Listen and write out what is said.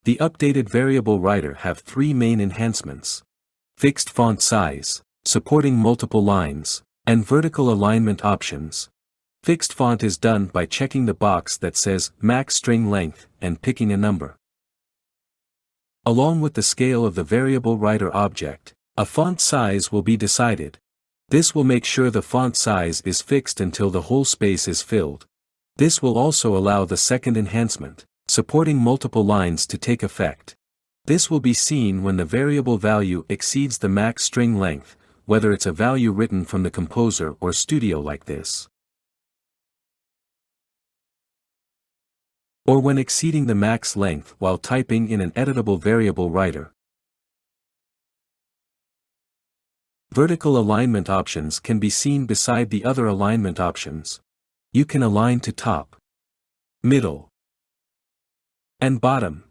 The updated variable writer have three main enhancements: fixed font size, supporting multiple lines, and vertical alignment options. Fixed font is done by checking the box that says max string length and picking a number. Along with the scale of the variable writer object, a font size will be decided. This will make sure the font size is fixed until the whole space is filled. This will also allow the second enhancement, supporting multiple lines, to take effect. This will be seen when the variable value exceeds the max string length, whether it's a value written from the Composer or Studio like this, or when exceeding the max length while typing in an editable variable writer. Vertical alignment options can be seen beside the other alignment options. You can align to top, middle, and bottom.